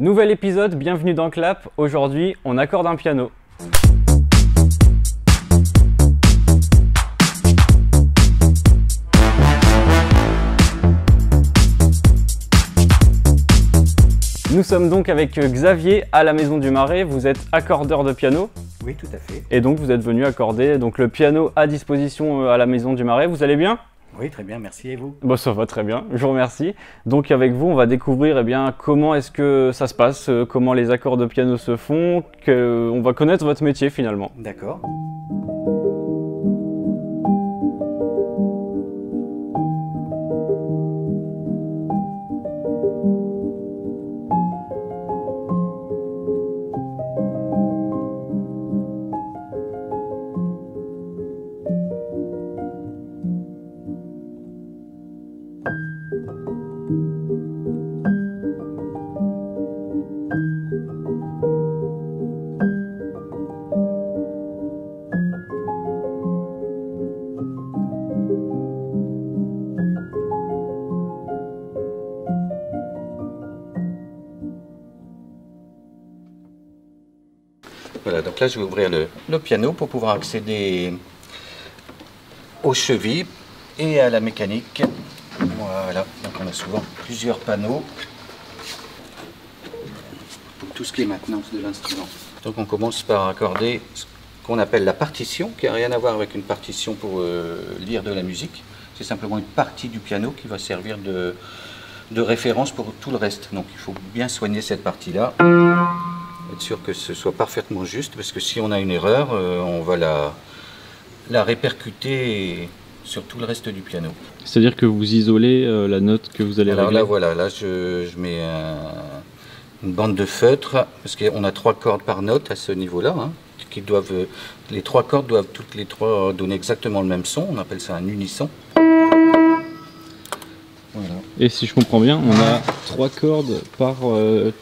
Nouvel épisode, bienvenue dans Clap. Aujourd'hui, on accorde un piano. Nous sommes donc avec Xavier à la Maison du Marais. Vous êtes accordeur de piano. Oui, tout à fait. Et donc vous êtes venu accorder donc, le piano à disposition à la Maison du Marais. Vous allez bien ? Oui, très bien, merci. Et vous ? Bon, ça va très bien, je vous remercie. Donc avec vous, on va découvrir comment est-ce que ça se passe, comment les accords de piano se font, on va connaître votre métier finalement. D'accord. Voilà, donc là je vais ouvrir le piano pour pouvoir accéder aux chevilles et à la mécanique. Voilà, donc on a souvent plusieurs panneaux pour tout ce qui est maintenance de l'instrument. Donc on commence par accorder ce qu'on appelle la partition, qui n'a rien à voir avec une partition pour lire de la musique. C'est simplement une partie du piano qui va servir de référence pour tout le reste. Donc il faut bien soigner cette partie-là. Être sûr que ce soit parfaitement juste, parce que si on a une erreur, on va la répercuter sur tout le reste du piano. C'est-à-dire que vous isolez la note que vous allez régler. Alors là, voilà, là je mets une bande de feutre, parce qu'on a 3 cordes par note à ce niveau-là, hein, les 3 cordes doivent toutes les 3 donner exactement le même son, on appelle ça un unisson. Voilà. Et si je comprends bien, on a 3 cordes par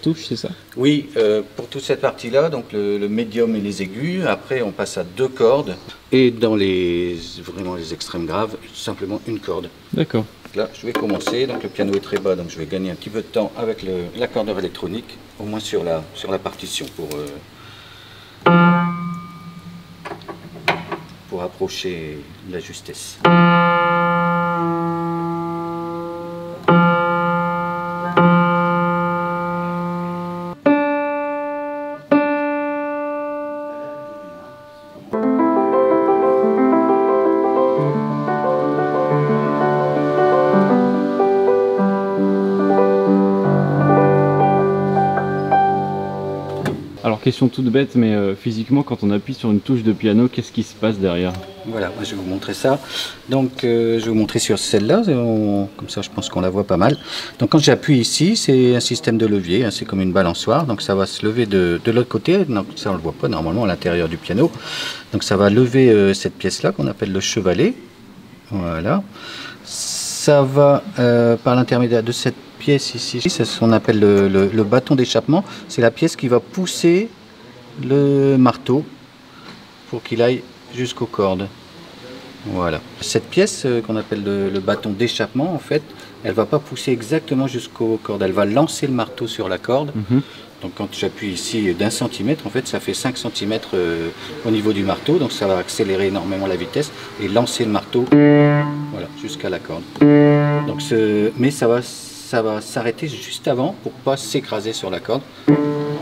touche, c'est ça? Oui, pour toute cette partie-là, donc le médium et les aigus. Après, on passe à 2 cordes. Et dans vraiment les extrêmes graves, simplement une corde. D'accord. Là, je vais commencer. Donc le piano est très bas, donc je vais gagner un petit peu de temps avec l'accordeur électronique, au moins sur la partition, pour approcher la justesse. Alors question toute bête, mais physiquement quand on appuie sur une touche de piano, qu'est-ce qui se passe derrière? Voilà, moi je vais vous montrer ça. Donc je vais vous montrer sur celle-là, comme ça je pense qu'on la voit pas mal. Donc quand j'appuie ici, c'est un système de levier, hein, c'est comme une balançoire, donc ça va se lever de l'autre côté, donc ça on le voit pas normalement à l'intérieur du piano. Donc ça va lever cette pièce-là qu'on appelle le chevalet. Voilà. Ça va par l'intermédiaire de cette pièce ici, c'est ce qu'on appelle le bâton d'échappement. C'est la pièce qui va pousser le marteau pour qu'il aille jusqu'aux cordes. Voilà. Cette pièce qu'on appelle le bâton d'échappement, en fait, elle va pas pousser exactement jusqu'aux cordes. Elle va lancer le marteau sur la corde. Donc quand j'appuie ici d'1 centimètre, en fait, ça fait 5 cm au niveau du marteau. Donc ça va accélérer énormément la vitesse et lancer le marteau, voilà, jusqu'à la corde. Donc mais ça va s'arrêter juste avant pour pas s'écraser sur la corde.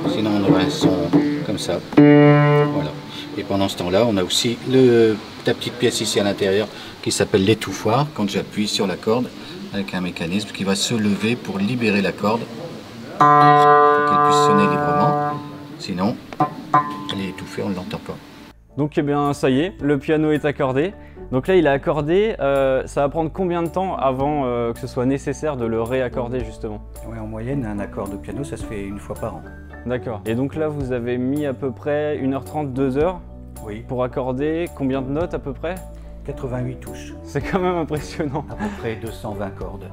Sinon on aurait un son comme ça. Voilà. Et pendant ce temps-là, on a aussi la petite pièce ici à l'intérieur qui s'appelle l'étouffoir. Quand j'appuie sur la corde avec un mécanisme qui va se lever pour libérer la corde, pour qu'elle puisse sonner librement. Sinon, elle est étouffée, on ne l'entend pas. Donc eh bien ça y est, le piano est accordé. Donc là il est accordé, ça va prendre combien de temps avant que ce soit nécessaire de le réaccorder justement? Ouais, en moyenne, un accord de piano, ça se fait 1 fois par an. D'accord. Et donc là vous avez mis à peu près 1h30, 2h Oui. pour accorder combien de notes à peu près? 88 touches. C'est quand même impressionnant. À peu près 220 cordes.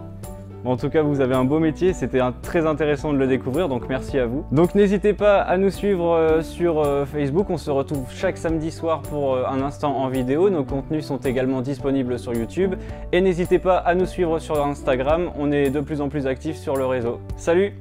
En tout cas, vous avez un beau métier, c'était très intéressant de le découvrir, donc merci à vous. Donc n'hésitez pas à nous suivre sur Facebook, on se retrouve chaque samedi soir pour un instant en vidéo. Nos contenus sont également disponibles sur YouTube. Et n'hésitez pas à nous suivre sur Instagram, on est de plus en plus actifs sur le réseau. Salut!